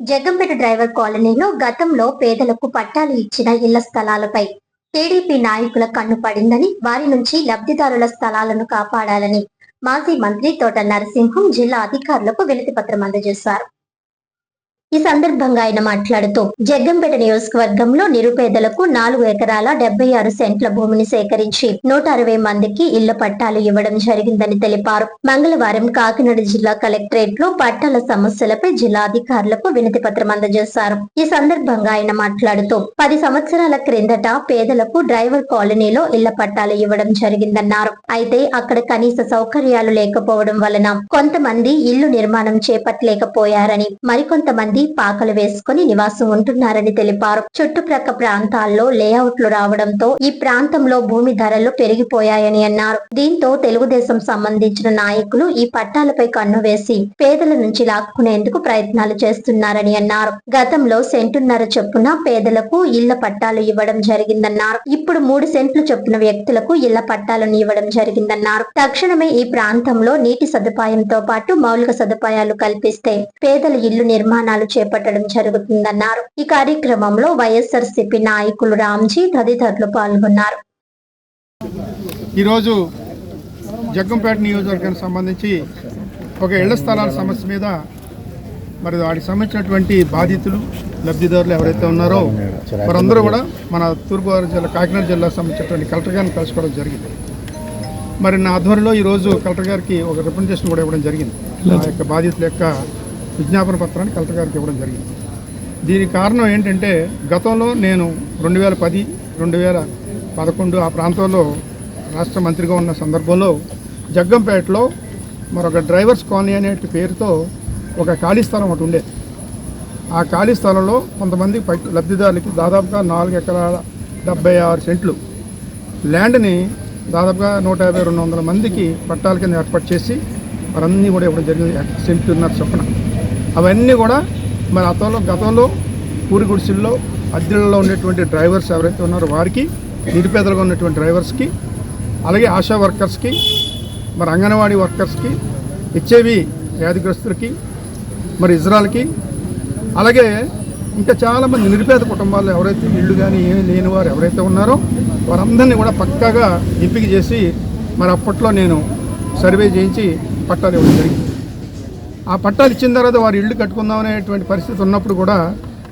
Jaggampeta driver కాలనీలో గతంలో పేదలకు పట్టాలు ఇచ్చిన ఇళ్ల స్థలాలపై టీడీపీ నాయకుల కన్ను పడిందని, వారి నుంచి లబ్ధిదారుల స్థలాలను కాపాడాలని మాజీ మంత్రి తోట నరసింహం జిల్లా అధికారులకు వినతి పత్రం అందజేశారు. ఈ సందర్భంగా ఆయన మాట్లాడుతూ, జగ్గంపేట నియోజకవర్గంలో నిరుపేదలకు 4 ఎకరాల 76 సెంట్ల భూమిని సేకరించి 160 మందికి ఇళ్ల పట్టాలు ఇవ్వడం జరిగిందని తెలిపారు. మంగళవారం కాకినాడ జిల్లా కలెక్టరేట్ లో పట్టాల సమస్యలపై జిల్లా అధికారులకు వినతి పత్రం అందజేశారు. ఈ సందర్భంగా ఆయన మాట్లాడుతూ, 10 సంవత్సరాల క్రిందట పేదలకు డ్రైవర్ కాలనీలో ఇళ్ల పట్టాలు ఇవ్వడం జరిగిందన్నారు. అయితే అక్కడ కనీస సౌకర్యాలు లేకపోవడం వలన కొంతమంది ఇళ్లు నిర్మాణం చేపట్టలేకపోయారని, మరికొంతమంది పాకలు వేసుకుని నివాసం ఉంటున్నారని తెలిపారు. చుట్టుప్రక్క ప్రాంతాల్లో లేఅవుట్లు రావడంతో ఈ ప్రాంతంలో భూమి ధరలు పెరిగిపోయాయని అన్నారు. దీంతో తెలుగుదేశం సంబంధించిన నాయకులు ఈ పట్టాలపై కన్ను వేసి పేదల నుంచి లాక్కునేందుకు ప్రయత్నాలు చేస్తున్నారని అన్నారు. గతంలో సెంటున్నర చొప్పున పేదలకు ఇళ్ల పట్టాలు ఇవ్వడం జరిగిందన్నారు. ఇప్పుడు 3 సెంట్లు చొప్పున వ్యక్తులకు ఇళ్ల పట్టాలను ఇవ్వడం జరిగిందన్నారు. తక్షణమే ఈ ప్రాంతంలో నీటి సదుపాయంతో పాటు మౌలిక సదుపాయాలు కల్పిస్తే పేదల ఇళ్లు నిర్మాణాలు చేపట్టడం జరుగుతుందన్నారు. ఈ కార్యక్రమంలో వైఎస్ఆర్సీపీ నాయకులు రామ్జీ తదితరులు పాల్గొన్నారు. ఈరోజు జగ్గంపేట నియోజకవర్గానికి సంబంధించి ఒక ఇళ్ల స్థలాల సమస్య మీద మరి వాటికి సంబంధించినటువంటి బాధితులు లబ్ధిదారులు ఎవరైతే ఉన్నారో వారందరూ కూడా మన తూర్పుగోదావరి జిల్లా కాకినాడ జిల్లాకు సంబంధించినటువంటి కలెక్టర్ గారిని కలుసుకోవడం జరిగింది. మరి నా ఆధ్వర్యంలో ఈరోజు కలెక్టర్ గారికి ఒక రిప్రజెంటేషన్ కూడా ఇవ్వడం జరిగింది. ఆ యొక్క బాధితుల యొక్క విజ్ఞాపన పత్రాన్ని కలెక్టర్ గారికి ఇవ్వడం జరిగింది. దీనికి కారణం ఏంటంటే, గతంలో నేను 2010, 2011 ఆ ప్రాంతంలో రాష్ట్ర మంత్రిగా ఉన్న సందర్భంలో జగ్గంపేటలో మరొక డ్రైవర్స్ కాలనీ అనే పేరుతో ఒక ఖాళీ స్థలం ఒకటి ఉండేది. ఆ ఖాళీ స్థలంలో కొంతమంది లబ్ధిదారులకి దాదాపుగా 4 ఎకరాల 76 సెంట్లు ల్యాండ్ని దాదాపుగా 150-200 మందికి పట్టాల కింద ఏర్పాటు చేసి వారన్నీ కూడా ఇవ్వడం జరిగింది. సెంటున్నర చొప్పున అవన్నీ కూడా మరి గతంలో పూరి గుడిసెల్లో అద్దెలలో ఉన్నటువంటి డ్రైవర్స్ ఎవరైతే ఉన్నారో వారికి, నిరుపేదలుగా ఉన్నటువంటి డ్రైవర్స్కి, అలాగే ఆశా వర్కర్స్కి, మరి అంగన్వాడీ వర్కర్స్కి, హెచ్ఐవి వ్యాధిగ్రస్తులకి, మరి ఇజ్రాయల్కి, అలాగే ఇంకా చాలామంది నిరుపేద కుటుంబాల్లో ఎవరైతే ఇళ్ళు కానీ ఏమీ లేని వారు ఎవరైతే ఉన్నారో వారందరినీ కూడా పక్కాగా ఎంపిక చేసి మరి అప్పట్లో నేను సర్వే చేయించి పట్టాలు ఇవ్వడం జరిగింది. ఆ పట్టాలు ఇచ్చిన తర్వాత వారు ఇళ్ళు కట్టుకుందాం అనేటువంటి పరిస్థితి ఉన్నప్పుడు కూడా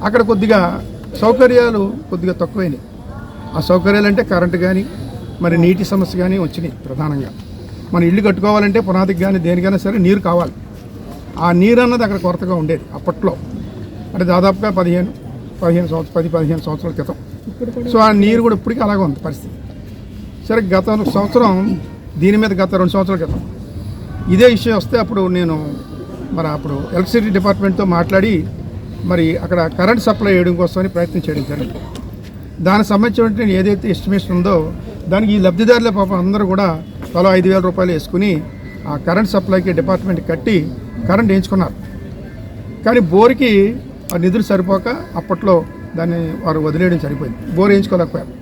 అక్కడ కొద్దిగా సౌకర్యాలు కొద్దిగా తక్కువైనాయి. ఆ సౌకర్యాలు అంటే కరెంటు కానీ, మరి నీటి సమస్య కానీ వచ్చినాయి. ప్రధానంగా మన ఇల్లు కట్టుకోవాలంటే పునాదికి కానీ దేనికైనా సరే నీరు కావాలి. ఆ నీరు అన్నది అక్కడ కొరతగా ఉండేది అప్పట్లో. అంటే దాదాపుగా 10-15 సంవత్సరాల క్రితం. సో ఆ నీరు కూడా ఇప్పటికీ అలాగే ఉంది పరిస్థితి. సరే, గత సంవత్సరం దీని మీద గత 2 సంవత్సరాల క్రితం ఇదే విషయం వస్తే అప్పుడు నేను అప్పుడు ఎలక్ట్రిసిటీ డిపార్ట్మెంట్తో మాట్లాడి మరి అక్కడ కరెంట్ సప్లై చేయడం కోసమని ప్రయత్నం చేయడం జరిగింది. దానికి సంబంధించినటువంటి ఏదైతే ఎస్టిమేషన్ ఉందో దానికి ఈ లబ్ధిదారుల పాపం అందరూ కూడా తలో 5,000 రూపాయలు వేసుకుని ఆ కరెంట్ సప్లైకి డిపార్ట్మెంట్ కట్టి కరెంట్ వేయించుకున్నారు. కానీ బోర్కి ఆ నిధులు సరిపోక అప్పట్లో దాన్ని వారు వదిలేయడం సరిపోయింది. బోర్ వేయించుకోలేకపోయారు.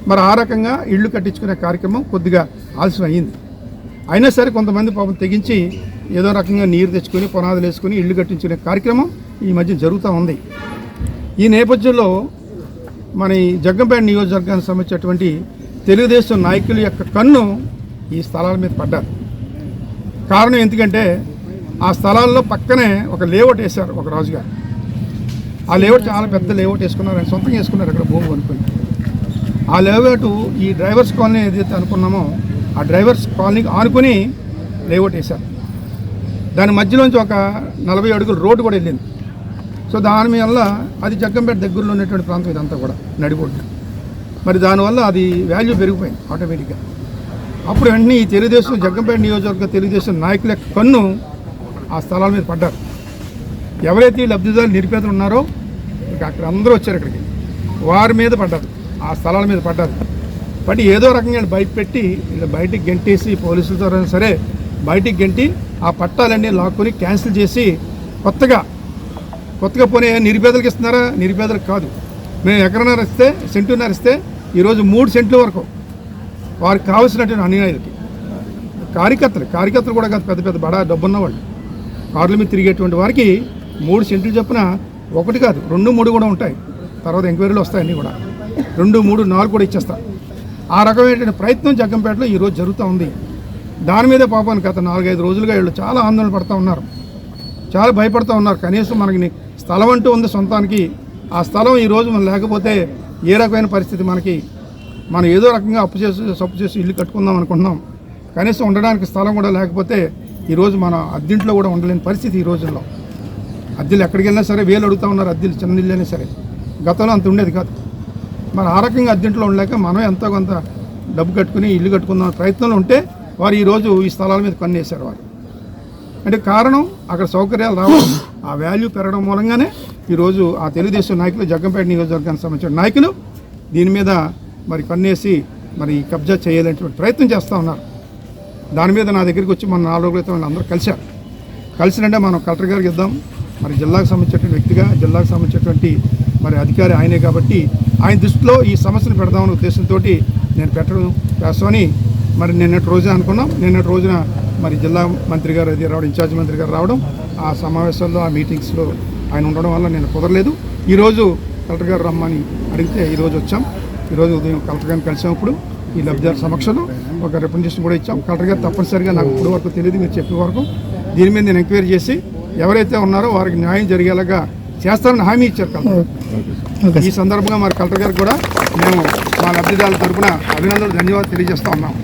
మరి ఆ రకంగా ఇళ్ళు కట్టించుకునే కార్యక్రమం కొద్దిగా ఆలస్యం అయ్యింది. అయినా సరే కొంతమంది పాపం తెగించి ఏదో రకంగా నీరు తెచ్చుకొని పునాదులు వేసుకుని ఇళ్ళు కట్టించుకునే కార్యక్రమం ఈ మధ్య జరుగుతూ ఉంది. ఈ నేపథ్యంలో మన ఈ జగ్గంపేట నియోజకవర్గానికి సంబంధించినటువంటి తెలుగుదేశం నాయకుల యొక్క కన్ను ఈ స్థలాల మీద పడ్డారు. కారణం ఎందుకంటే ఆ స్థలాల్లో పక్కనే ఒక లేఅవుట్ వేశారు ఒక రాజుగారు. ఆ లేఅవుట్ చాలా పెద్ద లేఅవుట్ వేసుకున్నారు. ఆయన సొంతంగా వేసుకున్నారు అక్కడ భూమి కొనుక్కొని. ఆ లేఅవుట్ ఈ డ్రైవర్స్ కాలనీ ఏదైతే అనుకున్నామో ఆ డ్రైవర్స్ కాలనీకి ఆనుకొని లేఅవుట్ వేశారు. దాని మధ్యలోంచి ఒక 40 అడుగుల రోడ్డు కూడా వెళ్ళింది. సో దాని వల్ల అది జగ్గంపేట దగ్గరలో ఉన్నటువంటి ప్రాంతం ఇదంతా కూడా నడిబొడ్డు. మరి దానివల్ల అది వాల్యూ పెరిగిపోయింది ఆటోమేటిక్గా. అప్పుడు వెంటనే ఈ తెలుగుదేశం జగ్గంపేట నియోజకవర్గ తెలుగుదేశం నాయకుల కన్ను ఆ స్థలాల మీద పడ్డారు. ఎవరైతే లబ్ధిదారులు నిరుపేదలు ఉన్నారో అక్కడ అందరూ వచ్చారు. ఇక్కడికి వారి మీద పడ్డారు, ఆ స్థలాల మీద పడ్డారు. బట్ ఏదో రకంగా భయపెట్టి ఇలా బయటికి గెంటేసి పోలీసులతో సరే బయటికి గెంటి ఆ పట్టాలన్నీ లాక్కుని క్యాన్సిల్ చేసి కొత్తగా పోనీ నిరుపేదలకు ఇస్తున్నారా? నిరుపేదలకు కాదు. మేము ఎకరన్నర ఇస్తే, సెంటున్నర ఇస్తే ఈరోజు 3 సెంట్ల వరకు వారికి కావాల్సినటువంటి అన్యాయాలకి కార్యకర్తలు కూడా కాదు, పెద్ద పెద్ద బడా డబ్బున్న వాళ్ళు కార్ల మీద తిరిగేటువంటి వారికి 3 సెంట్లు చొప్పున ఒకటి కాదు 2, 3 కూడా ఉంటాయి. తర్వాత ఎంక్వైరీలు వస్తాయి అన్నీ కూడా 2, 3, 4 కూడా ఇచ్చేస్తారు. ఆ రకమైనటువంటి ప్రయత్నం జగ్గంపేటలో ఈరోజు జరుగుతూ ఉంది. దాని మీద పాపం గత 4-5 రోజులుగా వీళ్ళు చాలా ఆందోళన పడుతూ ఉన్నారు, చాలా భయపడుతూ ఉన్నారు. కనీసం మనకి స్థలం అంటూ ఉంది సొంతానికి, ఆ స్థలం ఈరోజు మనం లేకపోతే ఏ రకమైన పరిస్థితి మనకి, మనం ఏదో రకంగా సప్పు చేసి ఇల్లు కట్టుకుందాం అనుకుంటున్నాం, కనీసం ఉండడానికి స్థలం కూడా లేకపోతే ఈరోజు మన అద్దెంట్లో కూడా ఉండలేని పరిస్థితి ఈ రోజుల్లో. అద్దెలు ఎక్కడికి వెళ్ళినా సరే వేలు అడుగుతూ ఉన్నారు, అద్దెలు చిన్న ఇల్లు అయినా సరే. గతంలో అంత ఉండేది కాదు. మరి ఆ రకంగా అద్దెంట్లో ఉండలేక మనం ఎంతో కొంత డబ్బు కట్టుకుని ఇల్లు కట్టుకుందాం ప్రయత్నంలో ఉంటే వారు ఈరోజు ఈ స్థలాల మీద కన్నేశారు. వారు అంటే కారణం అక్కడ సౌకర్యాలు రావడం, ఆ వాల్యూ పెరగడం మూలంగానే ఈరోజు ఆ తెలుగుదేశం నాయకులు, జగ్గంపేట నియోజకవర్గానికి సంబంధించిన నాయకులు దీని మీద మరి కన్నేసి మరి కబ్జా చేయాలనేటువంటి ప్రయత్నం చేస్తూ ఉన్నారు. దాని మీద నా దగ్గరికి వచ్చి మన 4 రోజుల క్రితం వాళ్ళందరూ కలిసినంటే మనం కలెక్టర్ గారికి ఇద్దాం, మరి జిల్లాకు సంబంధించినటువంటి వ్యక్తిగా, జిల్లాకు సంబంధించినటువంటి మరి అధికారి ఆయనే కాబట్టి ఆయన దృష్టిలో ఈ సమస్యను పెడదామనే ఉద్దేశంతో నేను చేస్తామని మరి నిన్నటి రోజున అనుకున్నాం. నిన్నటి రోజున మరి జిల్లా మంత్రి గారు అది రావడం, ఇన్ఛార్జ్ మంత్రి గారు రావడం, ఆ సమావేశాల్లో ఆ మీటింగ్స్లో ఆయన ఉండడం వల్ల నేను కుదరలేదు. ఈరోజు కలెక్టర్ గారు రమ్మని అడిగితే ఈరోజు వచ్చాం. ఈరోజు ఉదయం కలెక్టర్ గారిని కలిసాం. ఇప్పుడు ఈ లబ్ధిదారు సమక్షంలో ఒక రిప్రజెంటేషన్ కూడా ఇచ్చాం. కలెక్టర్ గారు తప్పనిసరిగా నాకు ఇప్పుడు వరకు తెలియదు, మీరు చెప్పే వరకు దీని మీద నేను ఎంక్వైరీ చేసి ఎవరైతే ఉన్నారో వారికి న్యాయం జరిగేలాగా చేస్తారని హామీ ఇచ్చారు కలెక్టర్. ఈ సందర్భంగా మరి కలెక్టర్ గారికి కూడా మేము మా లబ్ధిదారుల తరఫున అభినందనలు, ధన్యవాదాలు తెలియజేస్తూ ఉన్నాం.